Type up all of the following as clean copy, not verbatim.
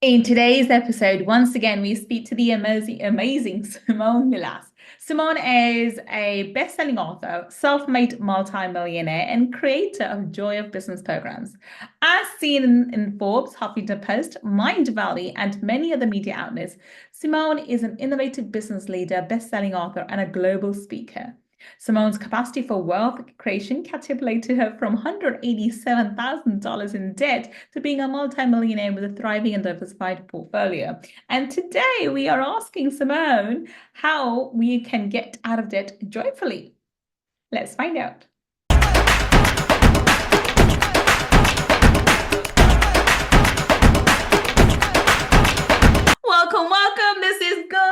In today's episode, once again, we speak to the amazing Simone Milas. Simone is a best-selling author, self-made multi-millionaire, and creator of Joy of Business programs. As seen in Forbes, Huffington Post, Mindvalley, and many other media outlets, Simone is an innovative business leader, best-selling author, and a global speaker. Simone's capacity for wealth creation catapulted her from $187,000 in debt to being a multimillionaire with a thriving and diversified portfolio. And today we are asking Simone how we can get out of debt joyfully. Let's find out. Welcome, welcome. This is Gull,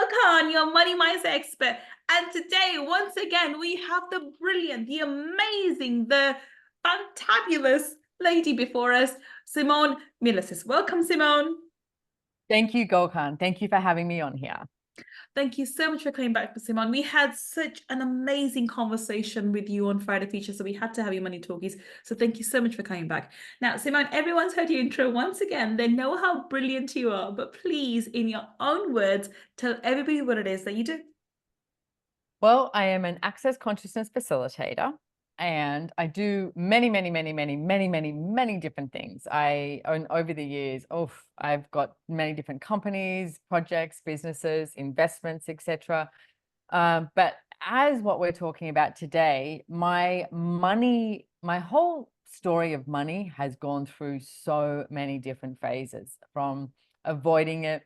your money mindset expert. And today, once again, we have the brilliant, the amazing, the fantabulous lady before us, Simone Milasas. Welcome, Simone. Thank you, Golkan. Thank you for having me on here. Thank you so much for coming back, Simone. We had such an amazing conversation with you on Friday Feature, so we had to have you Money Talkies. So thank you so much for coming back. Now, Simone, everyone's heard your intro once again. They know how brilliant you are, but please, in your own words, tell everybody what it is that you do. Well, I am an access consciousness facilitator, and I do many different things. I own over the years, I've got many different companies, projects, businesses, investments, etc. But as what we're talking about today, my whole story of money has gone through so many different phases, from avoiding it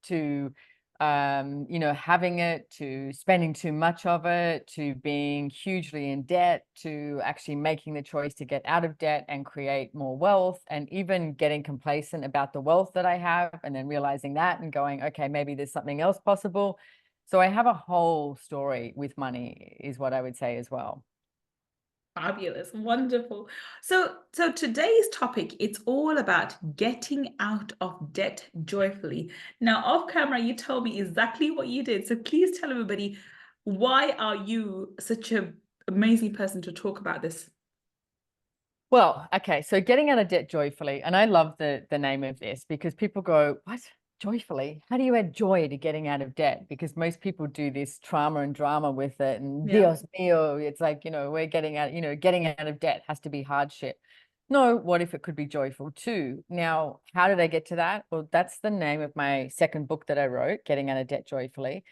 to having it, to spending too much of it, to being hugely in debt, to actually making the choice to get out of debt and create more wealth, and even getting complacent about the wealth that I have, and then realizing that and going, okay, maybe there's something else possible. So I have a whole story with money, is what I would say as well. Fabulous, wonderful. So today's topic, it's all about getting out of debt joyfully. Now, off camera, you told me exactly what you did. So please tell everybody, why are you such an amazing person to talk about this? Well, okay, so getting out of debt joyfully, and I love the name of this, because people go, what? Joyfully? How do you add joy to getting out of debt? Because most people do this trauma and drama with it, and Dios mío, it's like, we're getting out, getting out of debt has to be hardship. No, what if it could be joyful too? Now, how did I get to that? Well, that's the name of my second book that I wrote, Getting Out of Debt Joyfully.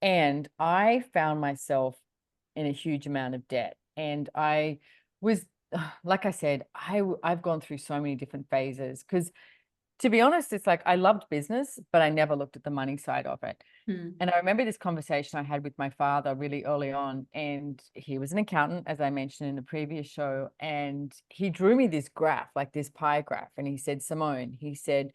And I found myself in a huge amount of debt. And I was, like I said, I've gone through so many different phases, because to be honest, it's like I loved business, but I never looked at the money side of it. And I remember this conversation I had with my father really early on, and he was an accountant, as I mentioned in the previous show, and he drew me this graph, like this pie graph, and he said, Simone, he said,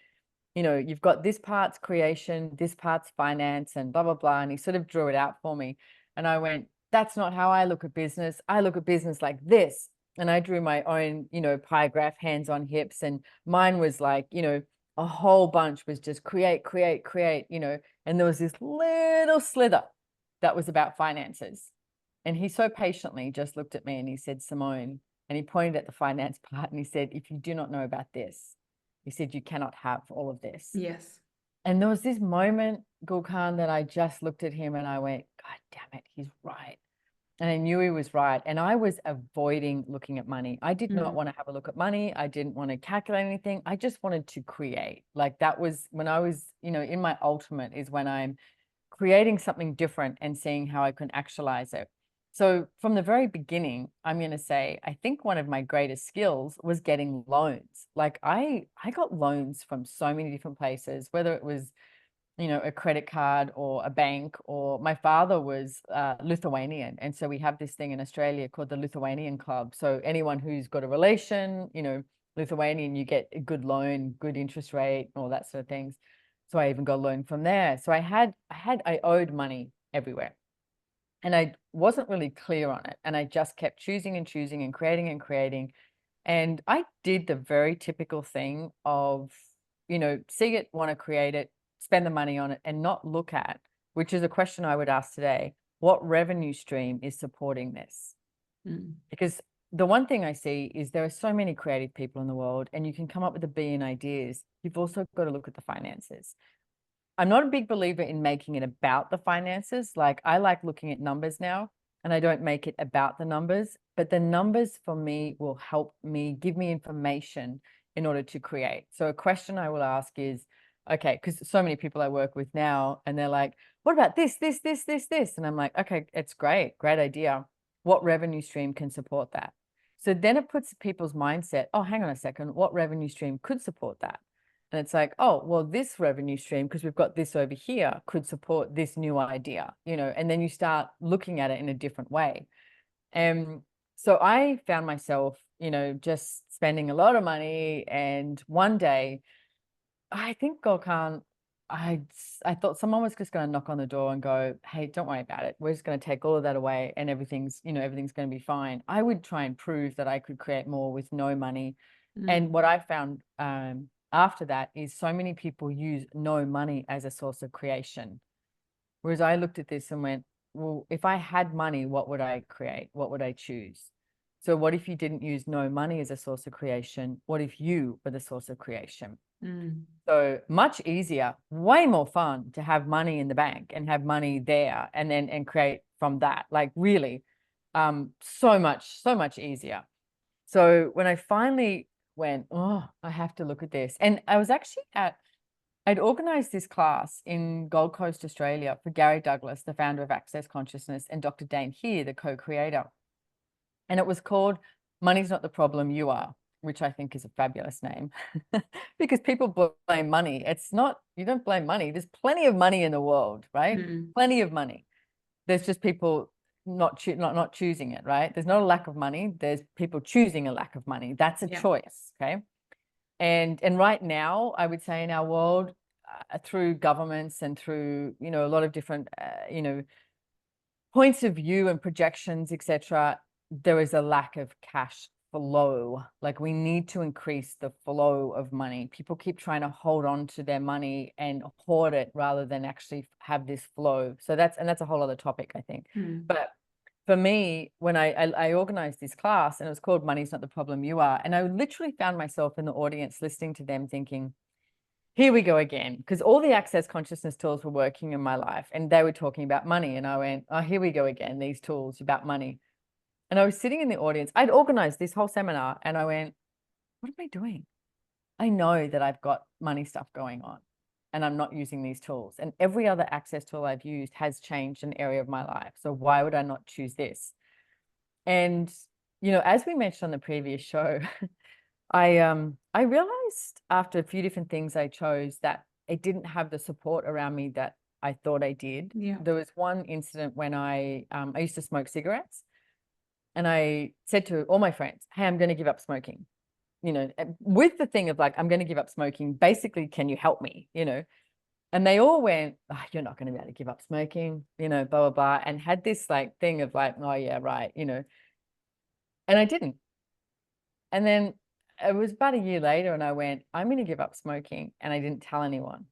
you've got this part's creation, this part's finance, and blah, blah, blah. And he sort of drew it out for me. And I went, that's not how I look at business. I look at business like this. And I drew my own, pie graph, hands on hips. And mine was like, a whole bunch was just create, and there was this little slither that was about finances. And he so patiently just looked at me and he said, Simone, and he pointed at the finance part and he said, if you do not know about this, he said, you cannot have all of this. Yes. And there was this moment, Gulkan, that I just looked at him and I went, God damn it, he's right. And I knew he was right. And I was avoiding looking at money. I did not want to have a look at money. I didn't want to calculate anything. I just wanted to create. Like, that was when I was, in my ultimate, is when I'm creating something different and seeing how I can actualize it. So from the very beginning, I'm going to say, I think one of my greatest skills was getting loans. Like I got loans from so many different places, whether it was, a credit card or a bank, or my father was Lithuanian. And so we have this thing in Australia called the Lithuanian Club. So anyone who's got a relation, Lithuanian, you get a good loan, good interest rate, all that sort of things. So I even got a loan from there. So I owed money everywhere. And I wasn't really clear on it. And I just kept choosing and choosing and creating and creating. And I did the very typical thing of, see it, want to create it, spend the money on it, and not look at, which is a question I would ask today, what revenue stream is supporting this? Because the one thing I see is there are so many creative people in the world, and you can come up with a billion ideas. You've also got to look at the finances. I'm not a big believer in making it about the finances. Like, I like looking at numbers now, and I don't make it about the numbers, but the numbers for me will help me, give me information in order to create. So a question I will ask is, okay, because so many people I work with now, and they're like, what about this, this, this, this, this? And I'm like, okay, it's great, great idea. What revenue stream can support that? So then it puts people's mindset, oh, hang on a second, what revenue stream could support that? And it's like, oh, well, this revenue stream, because we've got this over here, could support this new idea, and then you start looking at it in a different way. And so I found myself, just spending a lot of money. And one day, I think Gokhan, I thought someone was just going to knock on the door and go, hey, don't worry about it. We're just going to take all of that away, and everything's going to be fine. I would try and prove that I could create more with no money. And what I found after that is so many people use no money as a source of creation. Whereas I looked at this and went, well, if I had money, what would I create? What would I choose? So what if you didn't use no money as a source of creation? What if you were the source of creation? So much easier, way more fun to have money in the bank and have money there and create from that. Like, really, so much easier. So when I finally went, oh, I have to look at this. And I was actually I'd organized this class in Gold Coast, Australia, for Gary Douglas, the founder of Access Consciousness, and Dr. Dane Heer, the co-creator. And it was called Money's Not the Problem, You Are, which I think is a fabulous name because people blame money. It's not, you don't blame money. There's plenty of money in the world, right? Plenty of money. There's just people not choosing it, right? There's not a lack of money. There's people choosing a lack of money. That's a choice, okay? And right now, I would say in our world, through governments and through, a lot of different, points of view and projections, etc., there is a lack of cash flow. Like, we need to increase the flow of money. People keep trying to hold on to their money and hoard it rather than actually have this flow. So that's a whole other topic, I think. But for me, when I organized this class, and it was called Money's Not the Problem, You Are, and I literally found myself in the audience listening to them thinking, here we go again, because all the access consciousness tools were working in my life, and they were talking about money, and I went, oh, here we go again, these tools about money. And I was sitting in the audience. I'd organized this whole seminar, and I went, what am I doing? I know that I've got money stuff going on, and I'm not using these tools. And every other access tool I've used has changed an area of my life. So why would I not choose this? And, as we mentioned on the previous show, I realized after a few different things I chose that it didn't have the support around me that I thought I did. There was one incident when I used to smoke cigarettes, and I said to all my friends, hey, I'm going to give up smoking, with the thing of like, I'm going to give up smoking. Basically, can you help me? And they all went, oh, you're not going to be able to give up smoking, blah, blah, blah. And had this like thing of like, oh yeah, right. And I didn't. And then it was about a year later, and I went, I'm going to give up smoking. And I didn't tell anyone.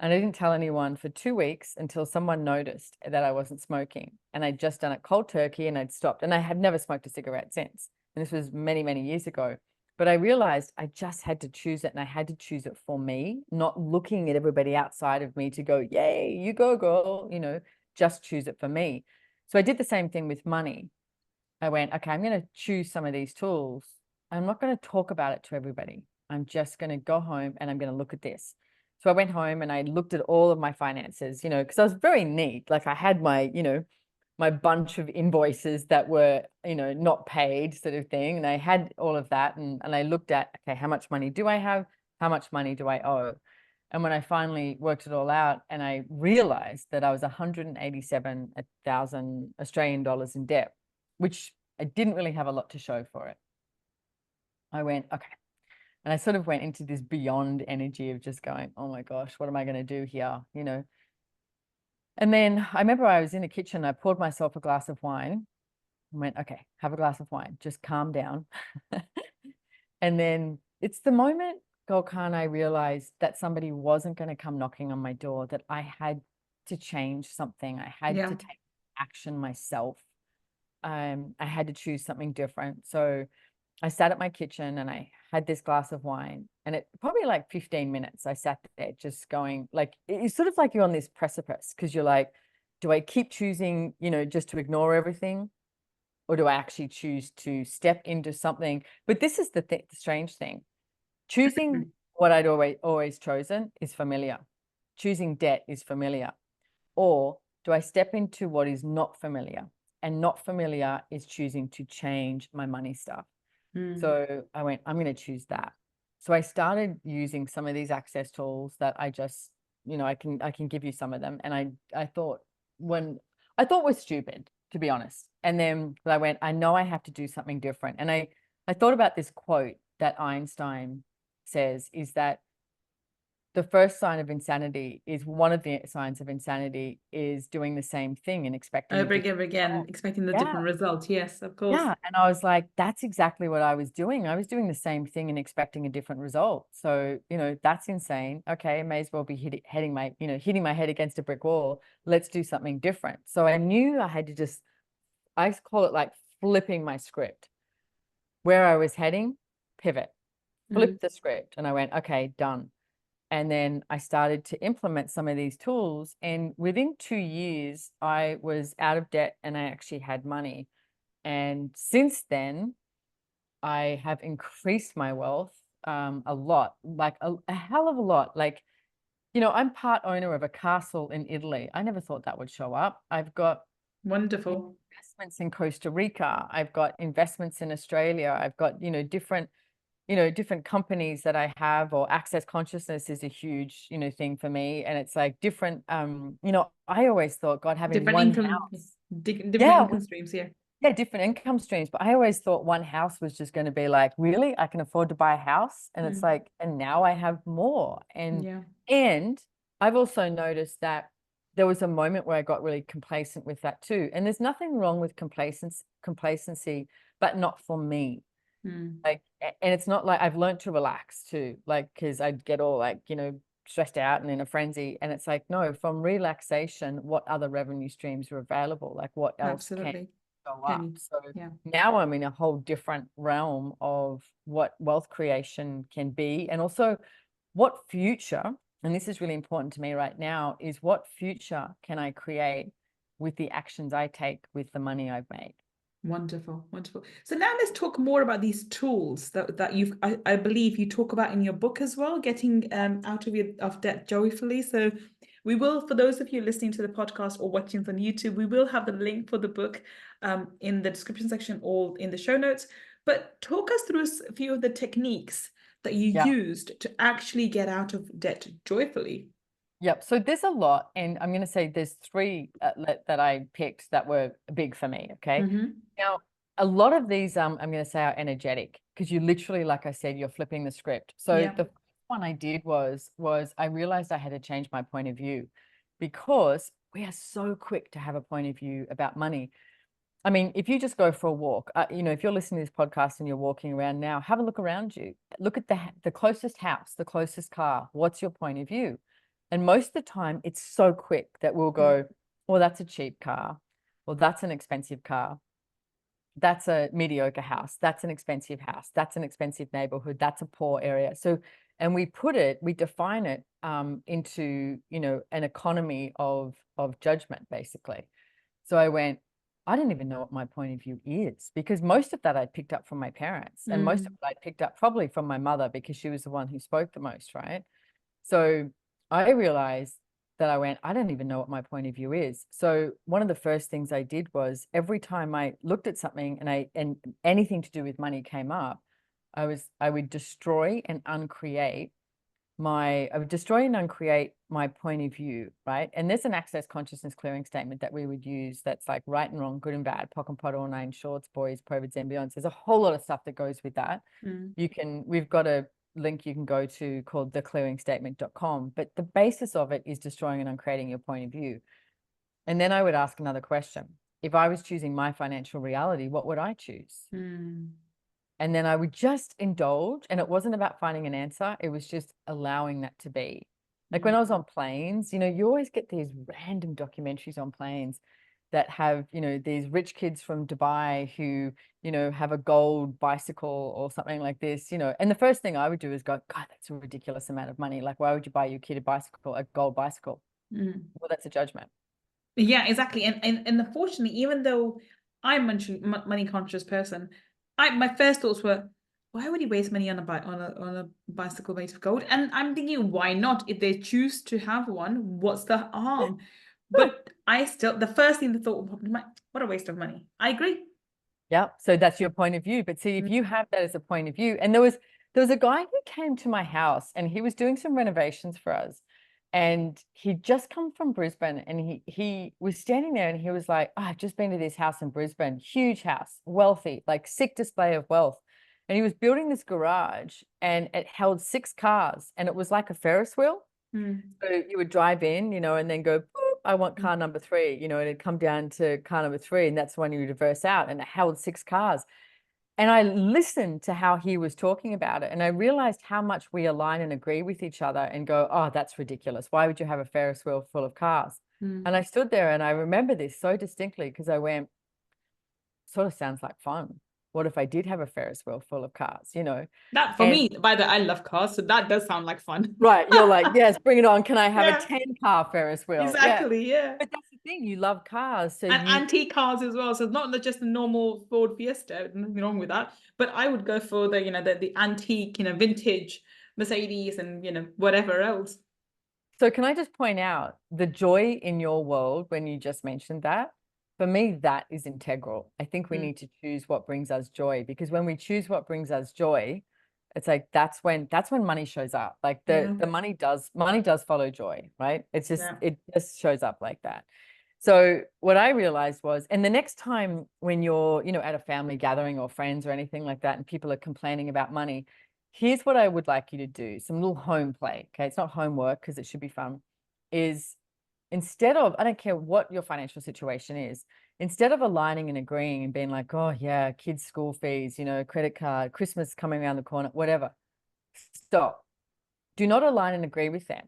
And I didn't tell anyone for 2 weeks until someone noticed that I wasn't smoking. And I'd just done it cold turkey, and I'd stopped. And I had never smoked a cigarette since. And this was many, many years ago. But I realized I just had to choose it, and I had to choose it for me, not looking at everybody outside of me to go, yay, you go, girl, just choose it for me. So I did the same thing with money. I went, okay, I'm going to choose some of these tools. I'm not going to talk about it to everybody. I'm just going to go home, and I'm going to look at this. So I went home and I looked at all of my finances, because I was very neat. Like, I had my, my bunch of invoices that were, not paid, sort of thing. And I had all of that. And I looked at, okay, how much money do I have? How much money do I owe? And when I finally worked it all out, and I realized that I was 187,000 Australian dollars in debt, which I didn't really have a lot to show for it. I went, okay. And I sort of went into this beyond energy of just going, oh my gosh, what am I going to do here? And then I remember I was in the kitchen, I poured myself a glass of wine and went, okay, have a glass of wine, just calm down. And then it's the moment, Golkan, I realized that somebody wasn't going to come knocking on my door, that I had to change something. I had to take action myself. I had to choose something different. So I sat at my kitchen and I had this glass of wine, and it probably like 15 minutes I sat there just going, like, it's sort of like you're on this precipice, because you're like, do I keep choosing, just to ignore everything, or do I actually choose to step into something? But this is the strange thing. Choosing what I'd always chosen is familiar. Choosing debt is familiar. Or do I step into what is not familiar? And not familiar is choosing to change my money stuff. So I went, I'm going to choose that. So I started using some of these access tools that I just, I can give you some of them. And I thought were stupid, to be honest. And then I went, I know I have to do something different. And I thought about this quote that Einstein says, is that the first sign of insanity is one of the signs of insanity is doing the same thing and expecting over again, expecting the different result. Yes, of course. Yeah. And I was like, that's exactly what I was doing. I was doing the same thing and expecting a different result. So, that's insane. Okay, may as well be hitting my head against a brick wall. Let's do something different. So I knew I had to I call it like flipping my script. Where I was heading, pivot, flip the script. And I went, okay, done. And then I started to implement some of these tools. And within 2 years, I was out of debt and I actually had money. And since then, I have increased my wealth a lot, like a hell of a lot. Like, I'm part owner of a castle in Italy. I never thought that would show up. I've got Wonderful investments in Costa Rica. I've got investments in Australia. I've got, different companies that I have, or access consciousness is a huge, thing for me. And it's like different, I always thought, God, having different one income, house. different Yeah, income streams here. yeah, different income streams. But I always thought one house was just going to be like, really, I can afford to buy a house. And it's like, and now I have more. And I've also noticed that there was a moment where I got really complacent with that too. And there's nothing wrong with complacency, but not for me. Like, and it's not like I've learned to relax too, like, because I'd get all like, stressed out and in a frenzy. And it's like, no, from relaxation, what other revenue streams are available? Like, what else can go up? So now I'm in a whole different realm of what wealth creation can be, and also what future, and this is really important to me right now, is what future can I create with the actions I take with the money I've made. Wonderful, wonderful. So now let's talk more about these tools that I believe you talk about in your book as well, getting out of debt joyfully. So we will, for those of you listening to the podcast or watching on YouTube, we will have the link for the book in the description section or in the show notes. But talk us through a few of the techniques that you used to actually get out of debt joyfully. Yep. So there's a lot, and I'm going to say there's 3 that I picked that were big for me. Okay. Now, a lot of these, I'm going to say, are energetic, because you literally, like I said, you're flipping the script. So the first one I did was I realized I had to change my point of view, because we are so quick to have a point of view about money. I mean, if you just go for a walk, if you're listening to this podcast and you're walking around now, have a look around you. Look at the closest house, the closest car. What's your point of view? And most of the time, it's so quick that we'll go, well, that's a cheap car. Well, that's an expensive car. That's a mediocre house. That's an expensive house. That's an expensive neighborhood. That's a poor area. So, and we define it into, an economy of judgment, basically. So I went, I didn't even know what my point of view is, because most of that I picked up from my parents, and most of it I picked up probably from my mother, because she was the one who spoke the most, right? So I realized that I don't even know what my point of view is. So one of the first things I did was, every time I looked at something and anything to do with money came up, I would destroy and uncreate my point of view, right? And there's an access consciousness clearing statement that we would use that's like right and wrong, good and bad, POC and POD, all 9 shorts, boys, perverts, and beyonds. There's a whole lot of stuff that goes with that. We've got a link you can go to called theclearingstatement.com, but the basis of it is destroying and uncreating your point of view. And then I would ask another question. If I was choosing my financial reality, what would I choose? And then I would just indulge, and it wasn't about finding an answer. It was just allowing that to be. Like when I was on planes, you always get these random documentaries on planes, that have, you know, these rich kids from Dubai who, you know, have a gold bicycle or something like this, you know, and the first thing I would do is go, God, that's a ridiculous amount of money. Like, why would you buy your kid a bicycle, a gold bicycle? Well, that's a judgment. Yeah, exactly. And unfortunately, even though I'm a money conscious person, my first thoughts were, why would he waste money on a bike on a bicycle made of gold? And I'm thinking, why not? If they choose to have one, what's the harm? But I still, the first thing that thought would pop into my, what a waste of money. I agree. Yeah. So that's your point of view. But see, if you have that as a point of view, and there was a guy who came to my house and he was doing some renovations for us. And he'd just come from Brisbane and he was standing there and he was like, oh, I've just been to this house in Brisbane, huge house, wealthy, like sick display of wealth. And he was building this garage and it held 6 cars and it was like a Ferris wheel. So you would drive in, you know, and then go, boop, I want car number 3, you know, and it'd come down to car number 3, and that's when you reverse out, and it held 6 cars. And I listened to how he was talking about it, and I realized how much we align and agree with each other and go, oh, that's ridiculous. Why would you have a Ferris wheel full of cars? And I stood there and I remember this so distinctly because I went, sort of sounds like fun. What if I did have a Ferris wheel full of cars, you know? That for And me, by the I love cars, so that does sound like fun. right, you're like, yes, bring it on. Can I have a Yeah, 10-car Ferris wheel? Yeah. exactly. Yeah. But that's the thing, you love cars. So And you, antique cars as well. So it's not just a normal Ford Fiesta, nothing wrong with that. But I would go for the, the antique, vintage Mercedes and, whatever else. so can I just point out the joy in your world when you just mentioned that? For me, that is integral. I think we Mm. need to choose what brings us joy, because when we choose what brings us joy, it's like that's when money shows up. Like Yeah. the money does follow joy, right? Yeah. It just shows up like that. So what I realized was, and the next time when you're, you know, at a family gathering or friends or anything like that, and people are complaining about money, here's what I would like you to do. Some little home play. Okay. It's not homework because it should be fun. Is instead of, I don't care what your financial situation is, instead of aligning and agreeing and being like, oh yeah, kids' school fees, you know, credit card, Christmas coming around the corner, whatever, stop. Do not align and agree with them.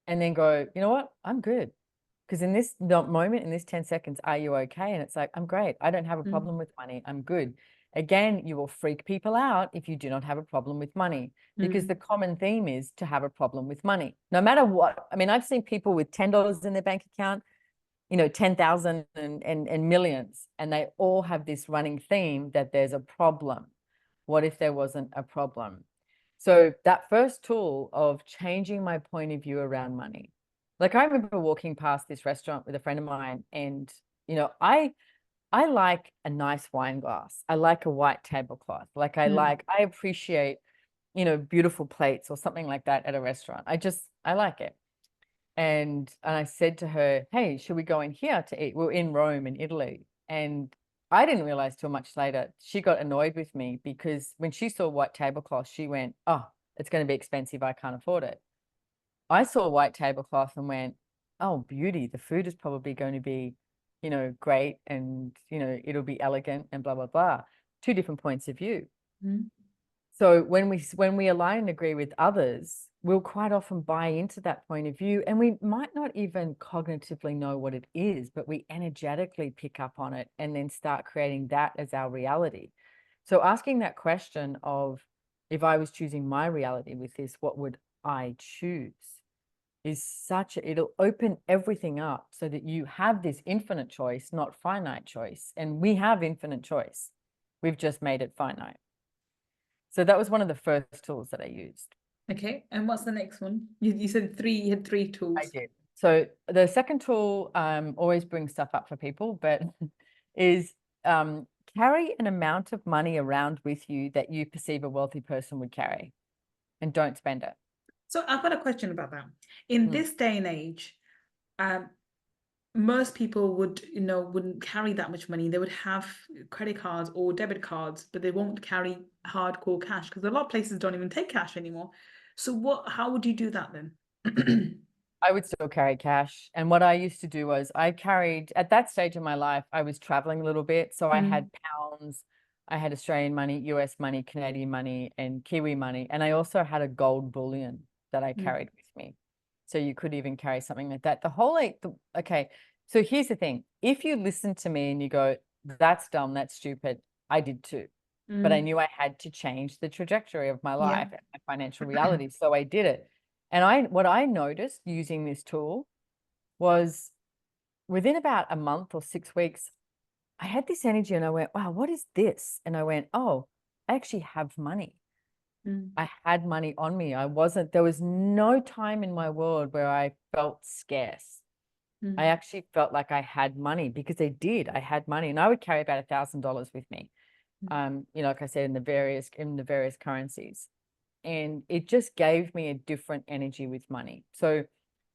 And then go, you know what? I'm good. Because in this moment, in this 10 seconds, are you okay? And it's like, I'm great. I don't have a Mm. problem with money. I'm good. Again, you will freak people out if you do not have a problem with money, because Mm. the common theme is to have a problem with money. No matter what. I mean, I've seen people with $10 in their bank account, you know, 10,000 and millions, and they all have this running theme that there's a problem. What if there wasn't a problem? So that first tool of changing my point of view around money, like I remember walking past this restaurant with a friend of mine, and you know, I like a nice wine glass. I like a white tablecloth. Like Mm. I appreciate, you know, beautiful plates or something like that at a restaurant. I like it. And I said to her, hey, should we go in here to eat? We're in Rome in Italy. And I didn't realize till much later, she got annoyed with me because when she saw white tablecloth, she went, oh, it's going to be expensive. I can't afford it. I saw white tablecloth and went, oh, beauty. The food is probably going to be, you know, great, and, you know, it'll be elegant and blah, blah, blah. Two different points of view. Mm. So when we align and agree with others, we'll quite often buy into that point of view, and we might not even cognitively know what it is, but we energetically pick up on it and then start creating that as our reality. So asking that question of, if I was choosing my reality with this, what would I choose? Is it'll open everything up so that you have this infinite choice, not finite choice. And we have infinite choice. We've just made it finite. So that was one of the first tools that I used. Okay. And what's the next one? You said three, you had three I tools. did. So the second tool always brings stuff up for people, but is carry an amount of money around with you that you perceive a wealthy person would carry, and don't spend it. So I've got a question about that. In Mm. this day and age, um, most people wouldn't carry that much money. They would have credit cards or debit cards, but they won't carry hardcore cash because a lot of places don't even take cash anymore. So how would you do that then? I would still carry cash. And what I used to do was I carried, at that stage in my life, I was traveling a little bit. So I had Mm. pounds, I had Australian money, US money, Canadian money, and Kiwi money. And I also had a gold bullion that I Mm. carried with me. So you could even carry something like that. The whole, like, okay. So here's the thing. If you listen to me and you go, that's dumb, that's stupid, I did too. But I knew I had to change the trajectory of my life and my financial reality. So I did it. And what I noticed using this tool was within about a month or 6 weeks, I had this energy and I went, wow, what is this? And I went, oh, I actually have money. I had money on me. There was no time in my world where I felt scarce. I actually felt like I had money because I had money, and I would carry about $1,000 with me. Like I said, in the various currencies. And it just gave me a different energy with money. So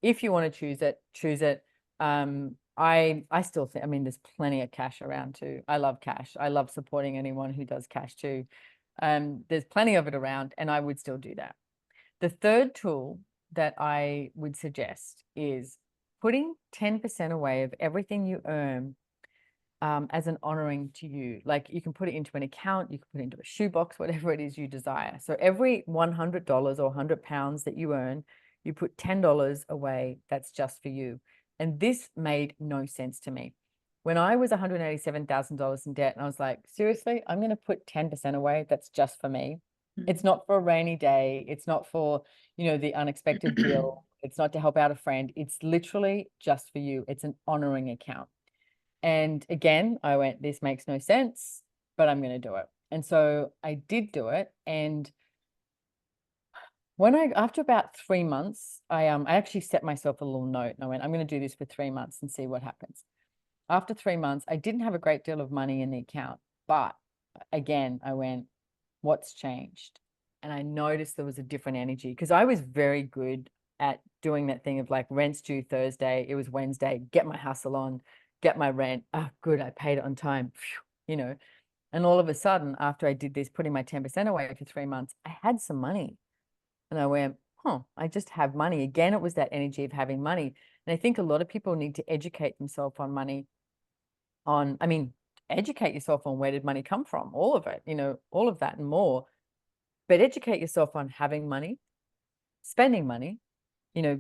if you want to choose it, choose it. I still think, I mean, there's plenty of cash around too. I love cash. I love supporting anyone who does cash too. There's plenty of it around, and I would still do that. The third tool that I would suggest is putting 10% away of everything you earn as an honoring to you. Like you can put it into an account, you can put it into a shoebox, whatever it is you desire. So every $100 or £100 that you earn, you put $10 away that's just for you. And this made no sense to me. When I was $187,000 in debt, and I was like, seriously, I'm going to put 10% away that's just for me. It's not for a rainy day. It's not for, the unexpected bill. It's not to help out a friend. It's literally just for you. It's an honoring account. And again, I went, this makes no sense, but I'm going to do it. And so I did do it. And after about 3 months, I actually set myself a little note and I went, I'm going to do this for 3 months and see what happens. After 3 months, I didn't have a great deal of money in the account, but again, I went, what's changed? And I noticed there was a different energy because I was very good at doing that thing of like rent's due Thursday. It was Wednesday, get my hustle on, get my rent. Oh, good. I paid it on time, and all of a sudden, after I did this, putting my 10% away for 3 months, I had some money and I went, I just have money. Again, it was that energy of having money. And I think a lot of people need to educate themselves on money educate yourself on where did money come from, all of it, all of that and more. But educate yourself on having money, spending money,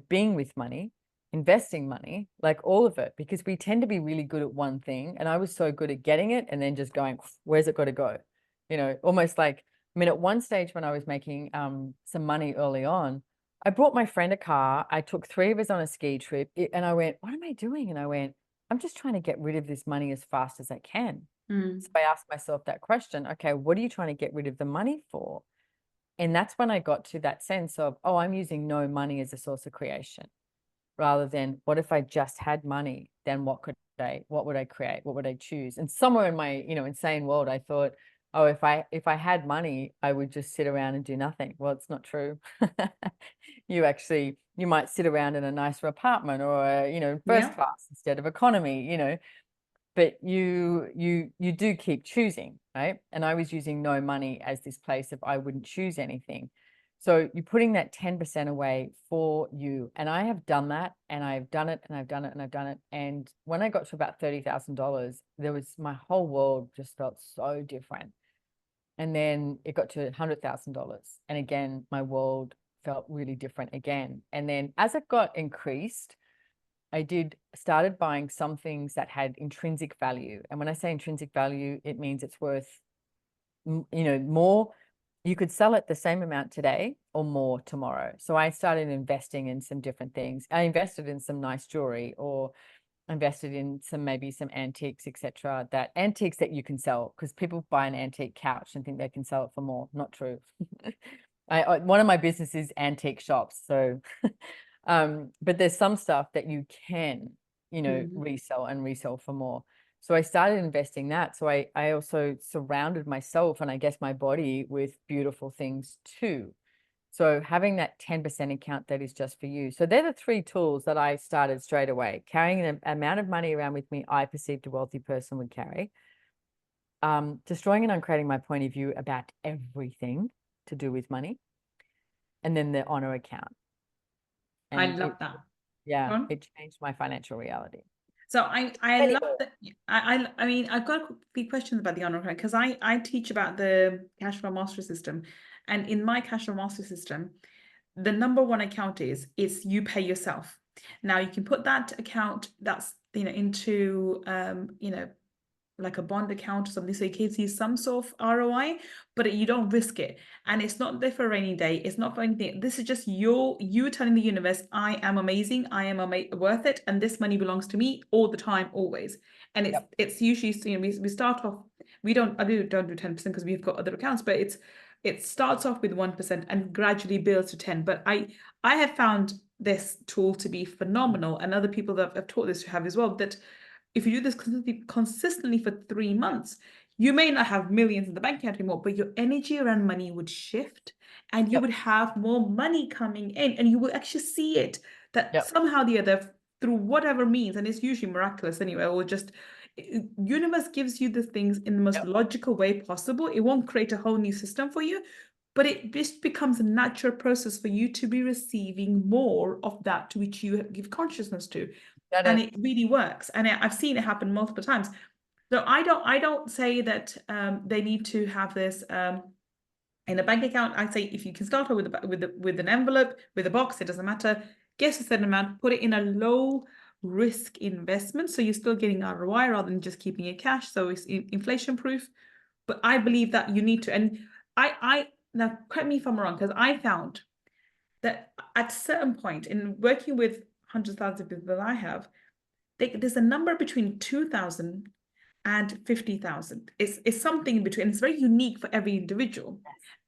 being with money, investing money, like all of it, because we tend to be really good at one thing. And I was so good at getting it and then just going, where's it got to go? Almost like, at one stage when I was making some money early on, I brought my friend a car. I took 3 of us on a ski trip and I went, what am I doing? And I went, I'm just trying to get rid of this money as fast as I can. So I asked myself that question, okay, what are you trying to get rid of the money for? And that's when I got to that sense of, I'm using no money as a source of creation, rather than what if I just had money, then what would I create? What would I choose? And somewhere in my, insane world, I thought, if I had money, I would just sit around and do nothing. Well, it's not true. You might sit around in a nicer apartment or, first class instead of economy, but you do keep choosing, right? And I was using no money as this place of I wouldn't choose anything. So you're putting that 10% away for you. And I have done that, and I've done it, and I've done it, and I've done it. And when I got to about $30,000, my whole world just felt so different. And then it got to $100,000. And again, my world felt really different again. And then as it got increased, I started buying some things that had intrinsic value. And when I say intrinsic value, it means it's worth, more. You could sell it the same amount today or more tomorrow. So I started investing in some different things. I invested in some nice jewelry, or invested in maybe some antiques, etc. Antiques that you can sell, because people buy an antique couch and think they can sell it for more. Not true. One of my businesses is antique shops. So, but there's some stuff that you can, resell for more. So I started investing that. So I also surrounded myself, and I guess my body, with beautiful things too. So having that 10% account that is just for you. So they're the 3 tools that I started straight away. Carrying an amount of money around with me I perceived a wealthy person would carry. Destroying and uncreating my point of view about everything to do with money. And then the honor account. And I love that. Yeah, it changed my financial reality. So I love that. I mean, I've got a few questions about the honor account, because I teach about the cash flow mastery system, and in my cash flow mastery system, the number 1 account is you pay yourself. Now you can put that account that's, into, like a bond account or something, so you can see some sort of ROI, but you don't risk it. And it's not there for a rainy day. It's not for anything. This is just you telling the universe, I am amazing, I am worth it, and this money belongs to me all the time, always. And it's usually, we start off, I don't do 10% because we've got other accounts, but it starts off with 1% and gradually builds to 10. But I have found this tool to be phenomenal, and other people that have taught this to have as well, that if you do this consistently for 3 months, you may not have millions in the bank account anymore, but your energy around money would shift, and you would have more money coming in, and you will actually see it that somehow or the other, through whatever means, and it's usually miraculous anyway, or just universe gives you the things in the most logical way possible. It won't create a whole new system for you, but it just becomes a natural process for you to be receiving more of that to which you give consciousness to. And it really works. And I've seen it happen multiple times. So I don't say that they need to have this in a bank account. I say if you can start with an envelope, with a box, it doesn't matter. Guess a certain amount, put it in a low risk investment, so you're still getting ROI rather than just keeping it cash. So it's inflation proof. But I believe that you need to, and I now correct me if I'm wrong, because I found that at a certain point in working with hundreds of thousands of people that I have, there's a number between 2,000 and 50,000. It's something in between. It's very unique for every individual.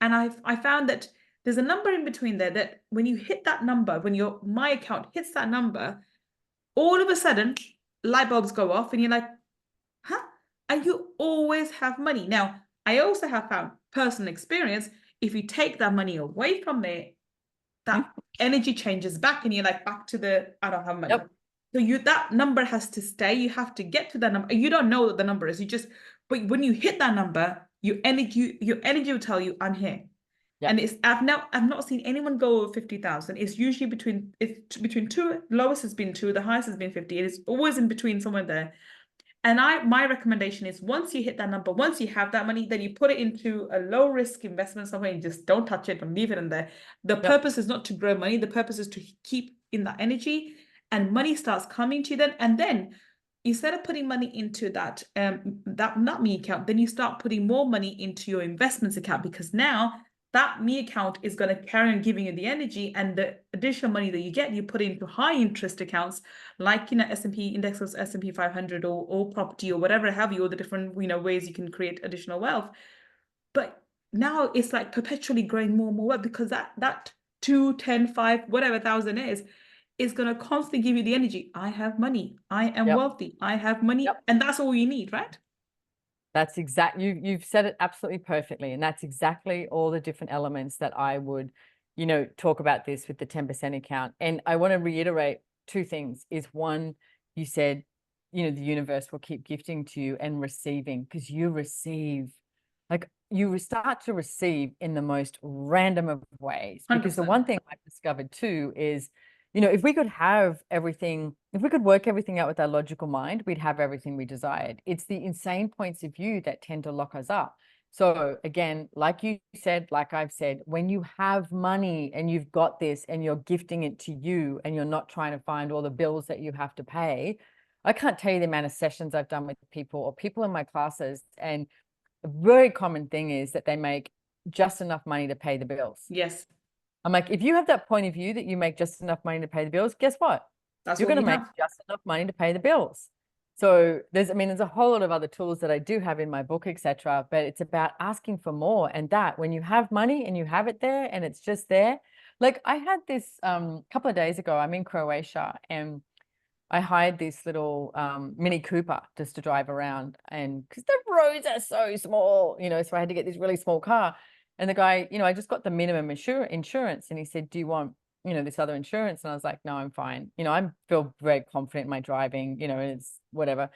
And I found that there's a number in between there that when you hit that number, when my account hits that number, all of a sudden light bulbs go off and you're like, huh? And you always have money. Now, I also have found personal experience, if you take that money away from there, that energy changes back and you're like back to I don't have money. So that number has to stay. You have to get to that number. You don't know what the number is. But when you hit that number, your energy will tell you, I'm here. And I've not seen anyone go over 50,000. It's usually between two. Lowest has been 2, the highest has been 50. It is always in between, somewhere there. And my recommendation is, once you hit that number, once you have that money, then you put it into a low risk investment somewhere and just don't touch it and leave it in there. The purpose is not to grow money. The purpose is to keep in that energy, and money starts coming to you then. And then instead of putting money into that not me account, then you start putting more money into your investments account, because now that me account is going to carry on giving you the energy, and the additional money that you get, you put into high interest accounts like, S&P index, or S&P 500, or property, or whatever have you, all the different, ways you can create additional wealth. But now it's like perpetually growing more and more wealth, because that 2, 10, 5, whatever thousand is going to constantly give you the energy. I have money. I am wealthy. I have money. And that's all you need, right? That's exactly, you've said it absolutely perfectly. And that's exactly all the different elements that I would, talk about this with the 10% account. And I want to reiterate 2 things. Is one, you said, the universe will keep gifting to you and receiving, because you receive, like, you start to receive in the most random of ways. Because 100%. the one thing I've discovered too is, if we could have everything, if we could work everything out with our logical mind, we'd have everything we desired. It's the insane points of view that tend to lock us up. So again, like you said, like I've said, when you have money and you've got this and you're gifting it to you and you're not trying to find all the bills that you have to pay, I can't tell you the amount of sessions I've done with people or people in my classes. And a very common thing is that they make just enough money to pay the bills. Yes. I'm like, if you have that point of view that you make just enough money to pay the bills, guess what? You're going to make just enough money to pay the bills. So there's a whole lot of other tools that I do have in my book, etc. But it's about asking for more. And that when you have money and you have it there and it's just there, like I had this couple of days ago, I'm in Croatia, and I hired this little Mini Cooper just to drive around, and because the roads are so small, so I had to get this really small car. And the guy, I just got the minimum insurance, and he said, do you want, this other insurance? And I was like, no, I'm fine. I feel very confident in my driving, and it's whatever.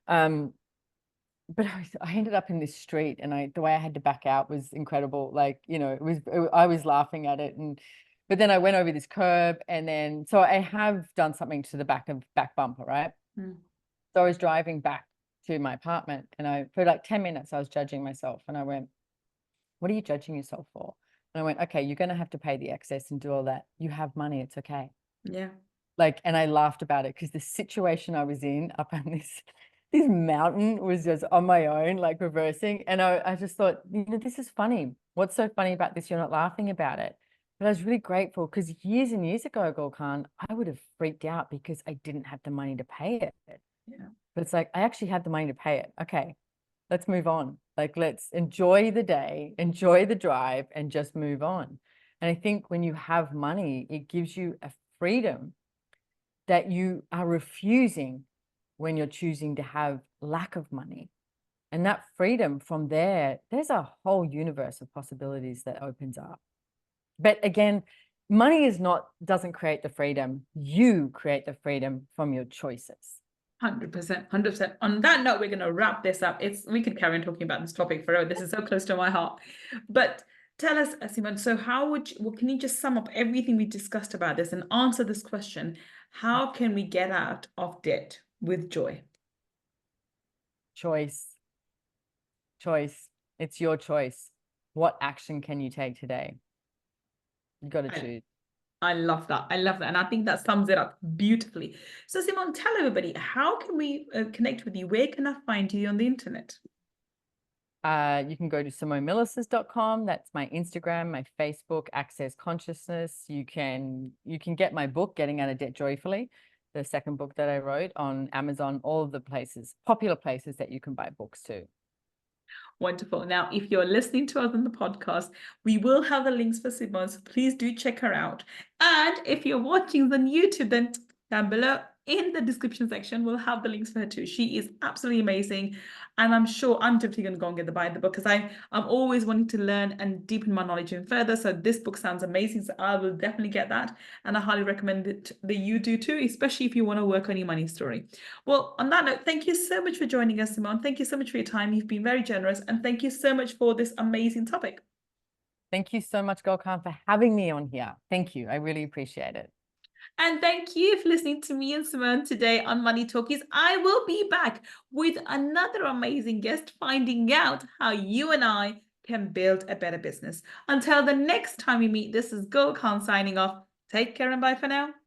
But I ended up in this street, and the way I had to back out was incredible. Like, I was laughing at it. But then I went over this curb, and then, so I have done something to the back bumper, right? So I was driving back to my apartment, and for like 10 minutes, I was judging myself, and I went, what are you judging yourself for? And I went, okay, you're going to have to pay the excess and do all that. You have money. It's okay. Yeah. Like, and I laughed about it because the situation I was in up on this mountain was just on my own, like reversing. And I just thought, this is funny. What's so funny about this? You're not laughing about it. But I was really grateful because years and years ago, Gulkhan, I would have freaked out because I didn't have the money to pay it. Yeah. But it's like, I actually had the money to pay it. Okay, let's move on. Like, let's enjoy the day, enjoy the drive, and just move on. And I think when you have money, it gives you a freedom that you are refusing when you're choosing to have lack of money. And that freedom from there, there's a whole universe of possibilities that opens up. But again, money doesn't create the freedom. You create the freedom from your choices. 100%, 100%. On that note, we're going to wrap this up. We could carry on talking about this topic forever. This is so close to my heart. But tell us, Simone, so can you just sum up everything we discussed about this and answer this question? How can we get out of debt with joy? Choice. It's your choice. What action can you take today? You got to choose. I love that. I love that. And I think that sums it up beautifully. So, Simone, tell everybody, how can we connect with you? Where can I find you on the internet? You can go to SimoneMilasas.com. That's my Instagram, my Facebook, Access Consciousness. You can get my book, Getting Out of Debt Joyfully, the second book that I wrote, on Amazon, all of the popular places that you can buy books too. Wonderful. Now, if you're listening to us on the podcast, we will have the links for Simone, so please do check her out. And if you're watching on YouTube, then down below in the description section, we'll have the links for her too. She is absolutely amazing. And I'm sure I'm definitely going to go and get buy the book because I'm always wanting to learn and deepen my knowledge even further. So this book sounds amazing. So I will definitely get that. And I highly recommend it that you do too, especially if you want to work on your money story. Well, on that note, thank you so much for joining us, Simone. Thank you so much for your time. You've been very generous. And thank you so much for this amazing topic. Thank you so much, Gulkhan, for having me on here. Thank you. I really appreciate it. And thank you for listening to me and Simone today on Money Talkies. I will be back with another amazing guest, finding out how you and I can build a better business. Until the next time we meet, this is Gull Khan signing off. Take care and bye for now.